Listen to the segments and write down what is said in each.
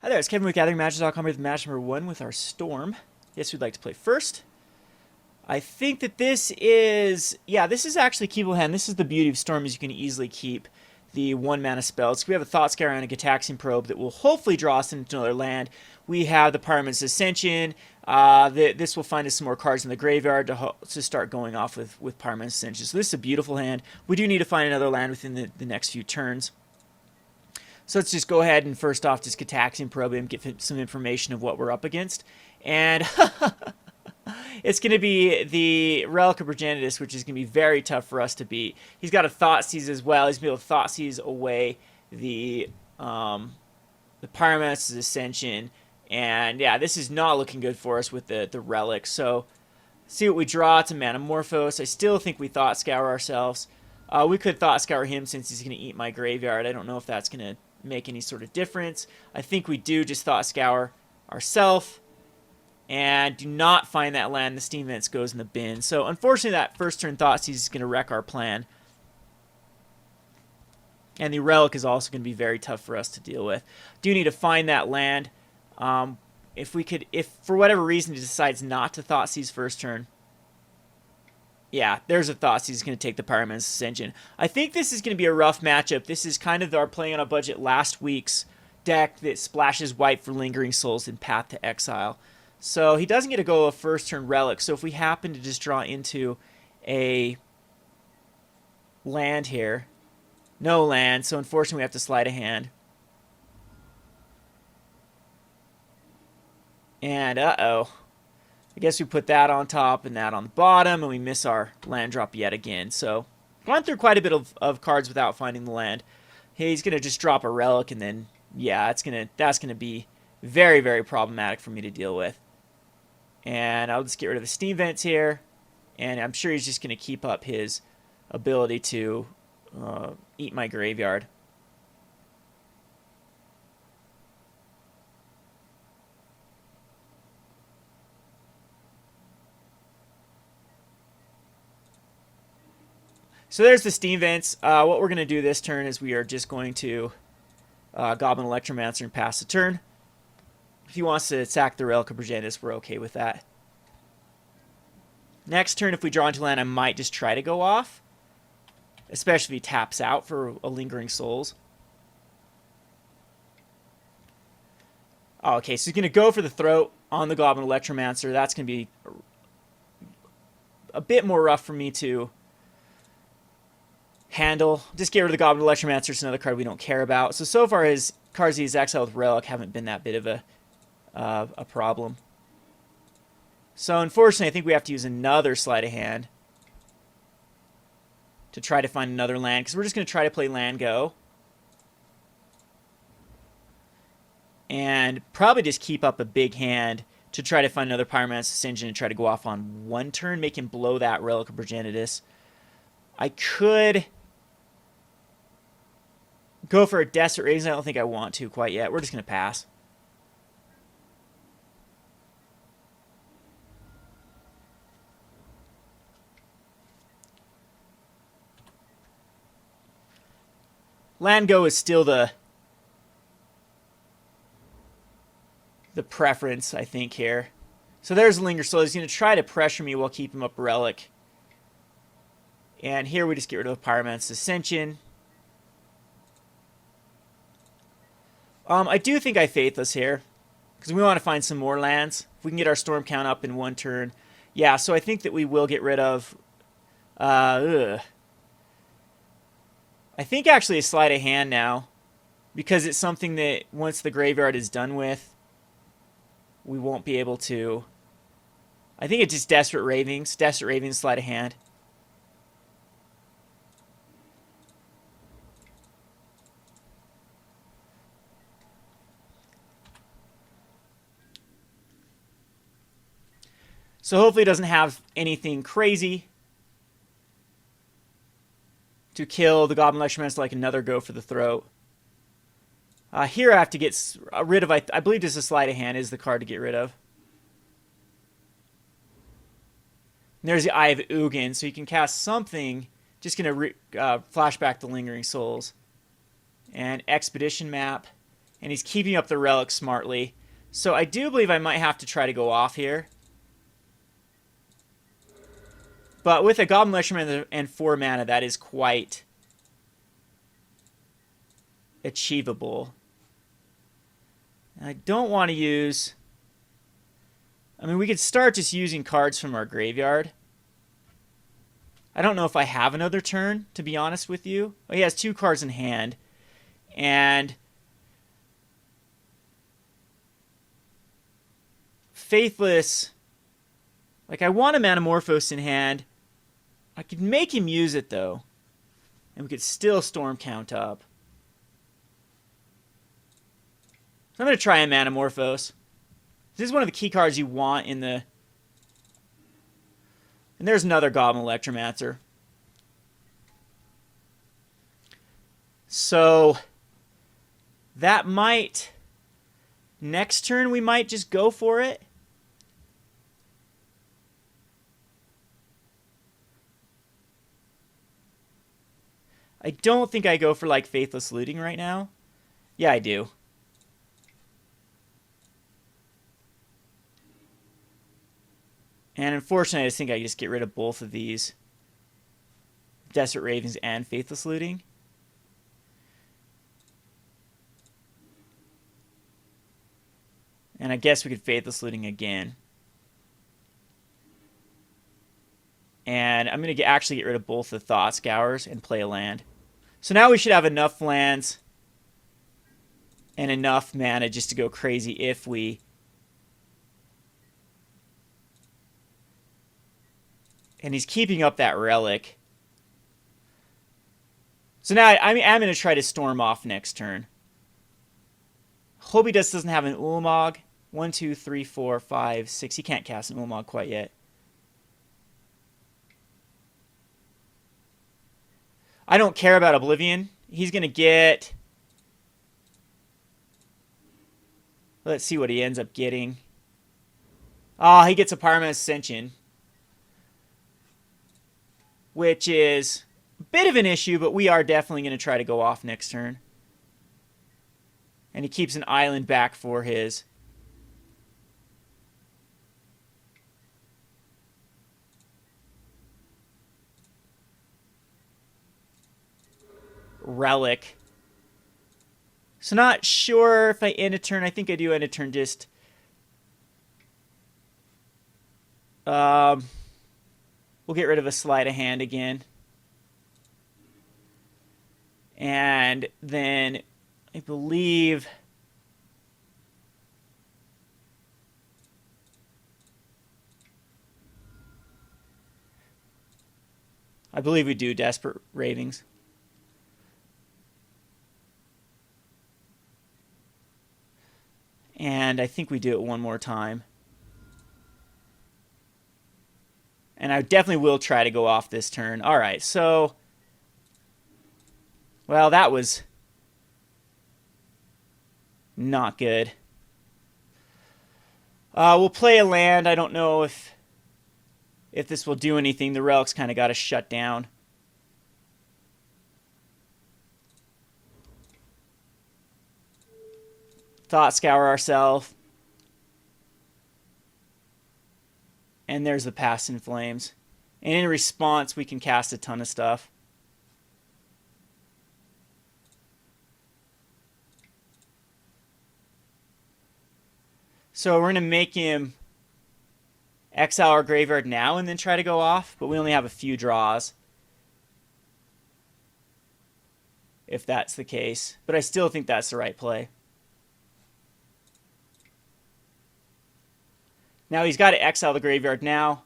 Hi there, it's Kevin with GatheringMagic.com here with match number 1 with our Storm. Yes, we'd like to play first. I think that this is... yeah, this is actually keepable hand. This is the beauty of Storm, is you can easily keep the 1-mana spells. We have a Thought Scour and a Gitaxian Probe that will hopefully draw us into another land. We have the Pyromancer Ascension. This will find us some more cards in the graveyard to start going off with Pyromancer Ascension. So this is a beautiful hand. We do need to find another land within the next few turns. So let's just go ahead and first off just Gitaxian Probe him, get some information of what we're up against. And it's going to be the Relic of Progenitus, which is going to be very tough for us to beat. He's got a Thought Seize as well. He's going to be able to Thought Seize away the Pyromancer's Ascension. And yeah, this is not looking good for us with the Relic. So see what we draw. It's a Manamorphose. I still think we Thought Scour ourselves. We could Thought Scour him since he's going to eat my graveyard. I don't know if that's going to make any sort of difference. I think we do just Thought Scour ourselves and do not find that land. The Steam Vents goes in the bin. So unfortunately that first turn Thought Seize is going to wreck our plan. And the Relic is also going to be very tough for us to deal with. Do need to find that land. If for whatever reason he decides not to Thought Seize first turn, yeah, there's a Thought Seize. He's going to take the Pyromancer Ascension. I think this is going to be a rough matchup. This is kind of our playing on a budget last week's deck that splashes white for Lingering Souls and Path to Exile. So he doesn't get to go a first turn Relic. So if we happen to just draw into a land here, no land. So unfortunately we have to Sleight of Hand. And uh-oh. I guess we put that on top and that on the bottom, and we miss our land drop yet again. So, gone through quite a bit of cards without finding the land. He's going to just drop a Relic, and then, yeah, that's gonna be very, very problematic for me to deal with. And I'll just get rid of the Steam Vents here, and I'm sure he's just going to keep up his ability to eat my graveyard. So there's the Steam Vents. What we're going to do this turn is we are just going to Goblin Electromancer and pass the turn. If he wants to attack the Relic of Progenitus, we're okay with that. Next turn, if we draw into land, I might just try to go off. Especially if he taps out for a Lingering Souls. Oh, okay, so he's going to go for the throat on the Goblin Electromancer. That's going to be a bit more rough for me to handle. Just get rid of the Goblin Electromancer. It's another card we don't care about. So far his cards he's exiled with Relic haven't been that bit of a problem. So unfortunately I think we have to use another Sleight of Hand to try to find another land, because we're just going to try to play land go. And probably just keep up a big hand to try to find another Pyromancer Ascension and try to go off on one turn, make him blow that Relic of Progenitus. I could go for a Desperate Ravings. I don't think I want to quite yet. We're just going to pass. Land go is still the preference, I think, here. So there's Linger Soul. He's going to try to pressure me while keeping up Relic. And here we just get rid of the Pyromancer Ascension. I do think I Faithless here, because we want to find some more lands. If we can get our Storm count up in one turn. Yeah, so I think that we will get rid of... I think actually a Sleight of Hand now, because it's something that once the graveyard is done with, we won't be able to... I think it's just Desperate Ravings. Desperate Ravings, Sleight of Hand. So hopefully it doesn't have anything crazy to kill the Goblin Electromancer, like another go for the throat. Here I have to get rid of, I believe this is a Sleight of Hand is the card to get rid of. And there's the Eye of Ugin, so you can cast something. Just going to flashback the Lingering Souls. And Expedition Map. And he's keeping up the relic smartly. So I do believe I might have to try to go off here. But with a Goblin Electromancer and 4 mana, that is quite achievable. And I don't want to use... I mean, we could start just using cards from our graveyard. I don't know if I have another turn, to be honest with you. Oh, he has 2 cards in hand. And Faithless... Like, I want a Manamorphose in hand. I could make him use it, though. And we could still Storm count up. So I'm going to try a Manamorphose. This is one of the key cards you want in the... And there's another Goblin Electromancer. So that might... Next turn, we might just go for it. I don't think I go for, like, Faithless Looting right now. Yeah, I do. And unfortunately, I just think I just get rid of both of these. Desperate Ravings and Faithless Looting. And I guess we could Faithless Looting again. And I'm going to actually get rid of both the Thought Scours and play a land. So now we should have enough lands and enough mana just to go crazy if we... And he's keeping up that relic. So now I'm going to try to storm off next turn. Hope he just doesn't have an Ulamog. 1, 2, 3, 4, 5, 6. He can't cast an Ulamog quite yet. I don't care about Oblivion. He's going to get... Let's see what he ends up getting. Oh, he gets a Pyromancer Ascension. Which is a bit of an issue, but we are definitely going to try to go off next turn. And he keeps an island back for his... Relic. So not sure if I end a turn. I think I do end a turn just... We'll get rid of a Sleight of Hand again. And then I believe... we do Desperate Ravings. And I think we do it one more time. And I definitely will try to go off this turn. All right, so... Well, that was... not good. We'll play a land. I don't know if this will do anything. The Relic's kind of got to shut down. Thought Scour ourselves. And there's the Past in Flames. And in response, we can cast a ton of stuff. So we're going to make him exile our graveyard now and then try to go off. But we only have a few draws. If that's the case. But I still think that's the right play. Now he's got to exile the graveyard now.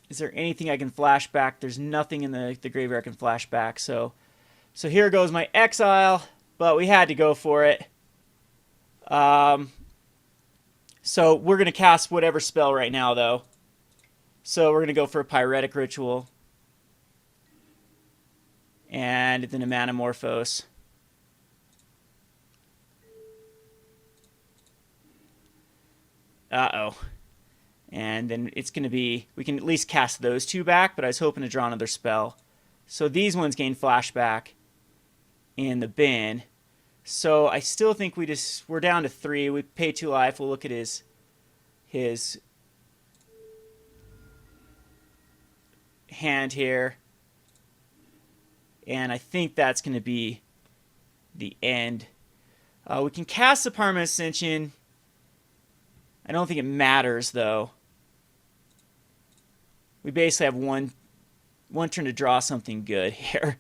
Is there anything I can flash back? There's nothing in the graveyard I can flash back. So here goes my exile, but we had to go for it. So we're going to cast whatever spell right now, though. So we're going to go for a Pyretic Ritual. And then a Manamorphose. Uh-oh. And then it's going to be... We can at least cast those two back, but I was hoping to draw another spell. So these ones gain flashback in the bin. So I still think we're down to 3. We pay 2 life. We'll look at his hand here. And I think that's going to be the end. We can cast the Pyromancer Ascension. I don't think it matters, though. We basically have one turn to draw something good here.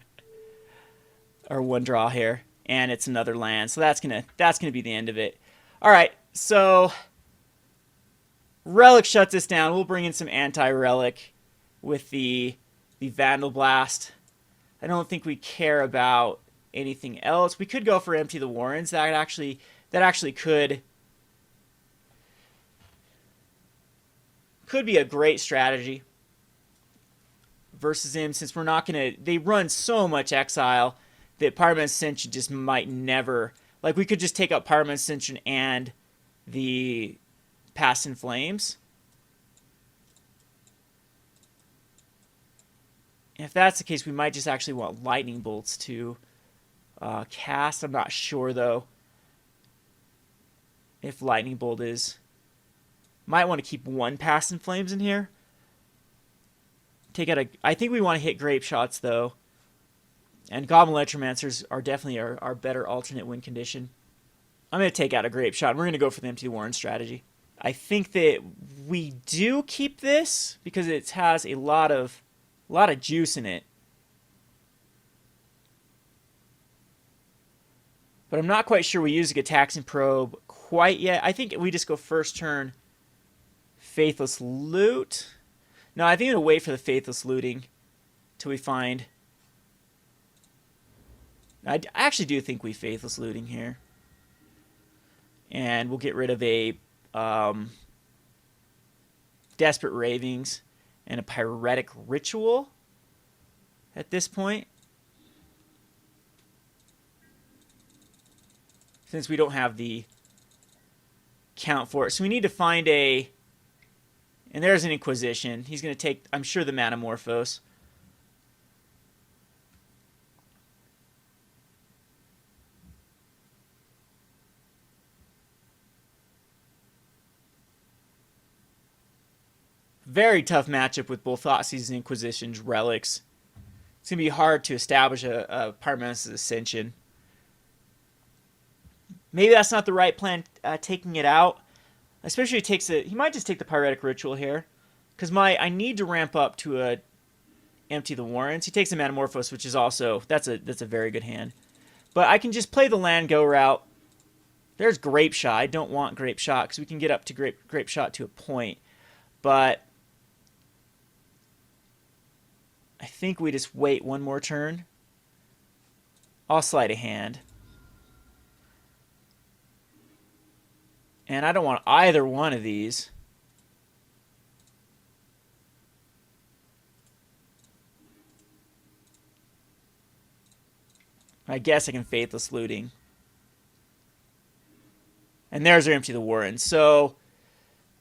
Or one draw here. And it's another land. So that's gonna be the end of it. Alright, so Relic shuts us down. We'll bring in some anti-Relic with the Vandalblast. I don't think we care about anything else. We could go for Empty the Warrens. That actually could be a great strategy versus him, since we're not gonna. They run so much exile that Pyromancer Ascension just might never. Like, we could just take out Pyromancer Ascension and the Past in Flames. And if that's the case, we might just actually want Lightning Bolts to cast. I'm not sure, though, if Lightning Bolt is. Might want to keep one Past in Flames in here. Take out I think we want to hit Grapeshots, though. And Goblin Electromancers are definitely our better alternate win condition. I'm going to take out a Grapeshot, and we're going to go for the Empty the Warren strategy. I think that we do keep this because it has a lot of juice in it. But I'm not quite sure we use a Gitaxian Probe quite yet. I think we just go first turn Faithless Loot. No, I think I'm going to wait for the Faithless Looting till we find. I actually do think we Faithless Looting here. And we'll get rid of a Desperate Ravings and a Pyretic Ritual at this point. Since we don't have the count for it. So we need to find a. And there's an Inquisition. He's going to take, I'm sure, the Manamorphose. Very tough matchup with both Thoughtseize and Inquisition's relics. It's going to be hard to establish a Pyromancer Ascension. Maybe that's not the right plan, taking it out. Especially he might just take the Pyretic Ritual here. Because I need to ramp up to a Empty the Warrens. He takes the Manamorphose, which is also, that's a very good hand. But I can just play the land go route. There's Grapeshot. I don't want Grapeshot because we can get up to Grapeshot to a point. But I think we just wait one more turn. I'll Sleight of Hand. And I don't want either one of these. I guess I can Faithless Looting. And there's our Empty the Warren. So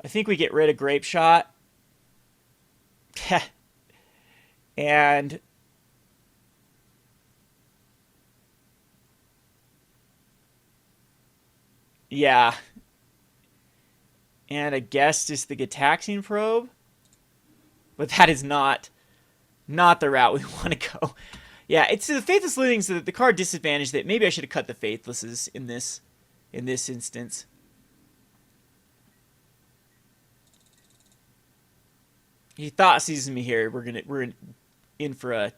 I think we get rid of Grapeshot. And yeah. And I guess just the Gitaxian Probe. But that is not the route we want to go. Yeah, it's the Faithless Looting, so the card disadvantage that maybe I should have cut the Faithlesses in this instance. He thought seizing me here. We're in for a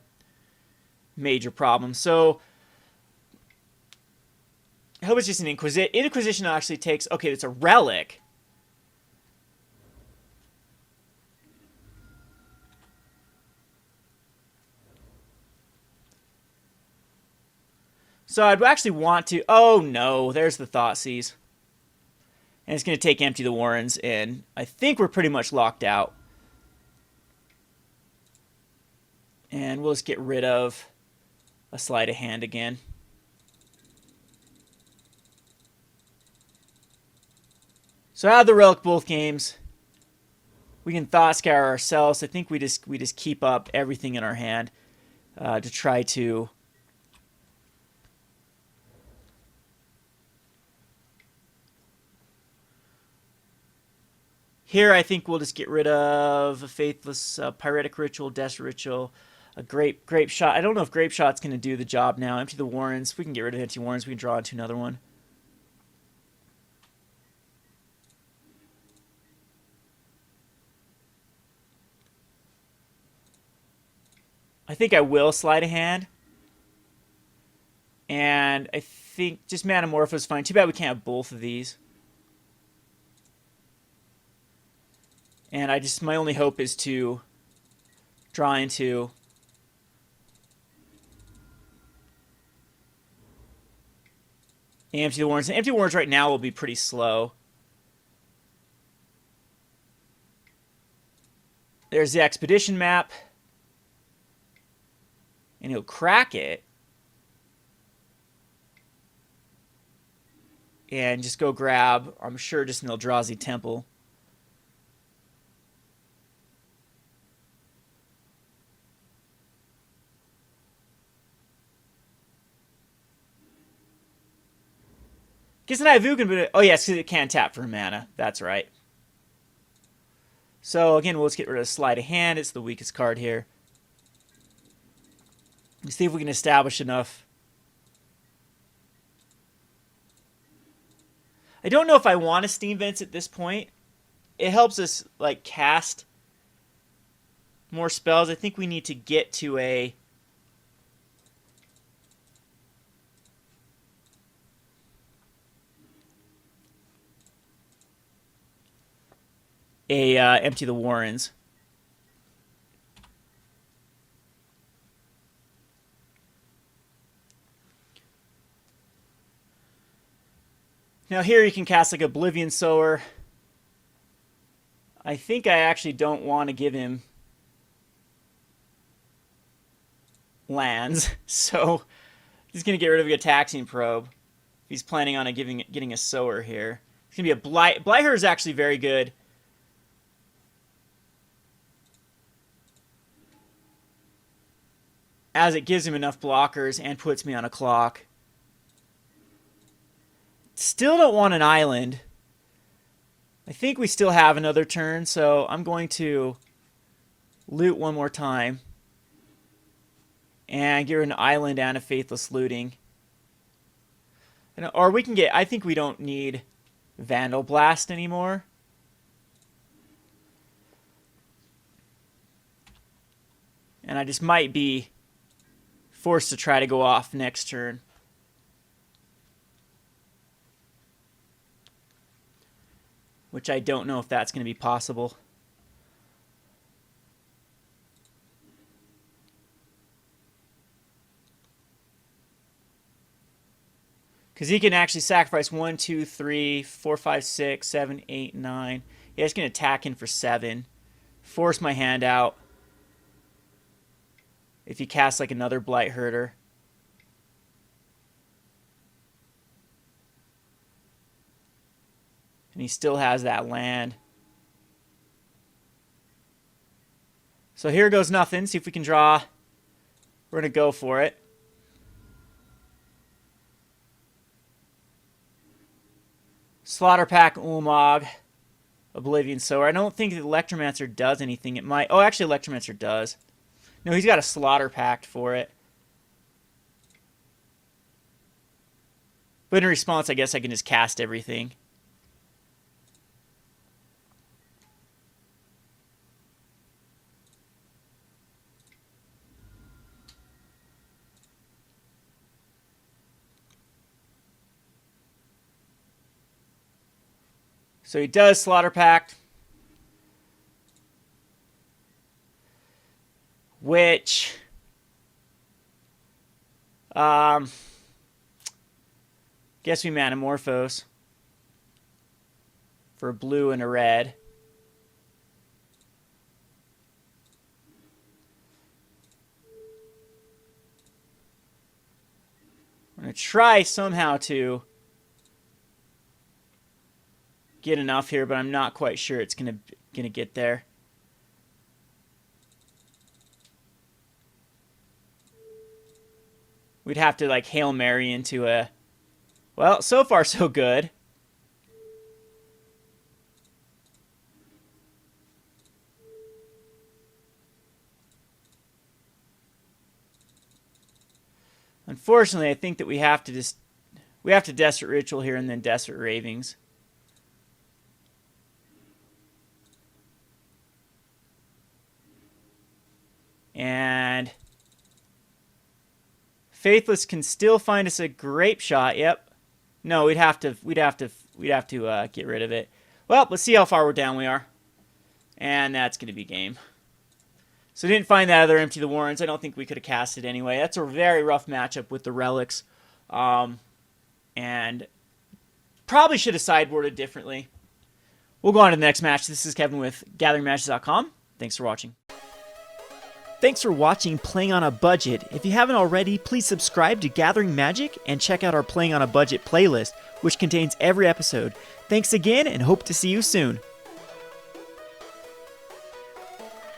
major problem. So I hope it's just an Inquisition actually takes. Okay, it's a relic. So I'd actually want to. Oh no, there's the Thoughtseize. And it's going to take Empty the Warrens, and I think we're pretty much locked out. And we'll just get rid of a Sleight of Hand again. So out of the Relic both games. We can Thought Scour ourselves. I think we just keep up everything in our hand. to try to here. I think we'll just get rid of a Faithless Pyretic Ritual, Desperate Ritual, a Grapeshot. I don't know if Grapeshot's going to do the job now. Empty the Warrens. We can get rid of Empty Warrens. We can draw into another one. I think I will Sleight of Hand. And I think just Manamorphose is fine. Too bad we can't have both of these. And my only hope is to draw into Empty the Warrens. And Empty Warrens right now will be pretty slow. There's the Expedition map. And he'll crack it. And just go grab, I'm sure, just an Eldrazi Temple. Guess I have Vukan, but oh yes, it can't tap for mana. That's right. So again, let's get rid of Sleight of Hand. It's the weakest card here. Let's see if we can establish enough. I don't know if I want to Steam Vents at this point. It helps us like cast more spells. I think we need to get to a Empty the Warrens. Now here you can cast like Oblivion Sower. I think I actually don't want to give him lands, so he's going to get rid of a Gitaxian Probe. He's planning on getting a Sower here. It's going to be a Blighter is actually very good. As it gives him enough blockers and puts me on a clock. Still don't want an island. I think we still have another turn, so I'm going to loot one more time. And get an island and a Faithless Looting. Or we can get... I think we don't need Vandalblast anymore. And I just might be forced to try to go off next turn. Which I don't know if that's going to be possible. Because he can actually sacrifice 1, 2, 3, 4, 5, 6, 7, 8, 9. Yeah, he's going to attack in for 7. Force my hand out. If he casts like another Blight Herder. And he still has that land. So here goes nothing. See if we can draw. We're going to go for it. Slaughter Pack, Ulamog, Oblivion Sower. I don't think the Electromancer does anything. It might. Oh, actually, Electromancer does. No, he's got a Slaughter Pact for it. But in response, I guess I can just cast everything. So he does Slaughter Pact. Which, guess we Manamorphose for a blue and a red. I'm going to try somehow to get enough here, but I'm not quite sure it's going to get there. We'd have to like Hail Mary into a... Well, so far so good. Unfortunately, I think that we have to just... We have to Desperate Ritual here and then Desperate Ravings. And Faithless can still find us a Grapeshot. Yep. No, we'd have to get rid of it. Well, let's see how far we're down we are. And that's going to be game. So didn't find that other Empty the Warrens. I don't think we could have cast it anyway. That's a very rough matchup with the relics. And probably should have sideboarded differently. We'll go on to the next match. This is Kevin with GatheringMatches.com. Thanks for watching. Thanks for watching Playing on a Budget. If you haven't already, please subscribe to Gathering Magic and check out our Playing on a Budget playlist, which contains every episode. Thanks again and hope to see you soon.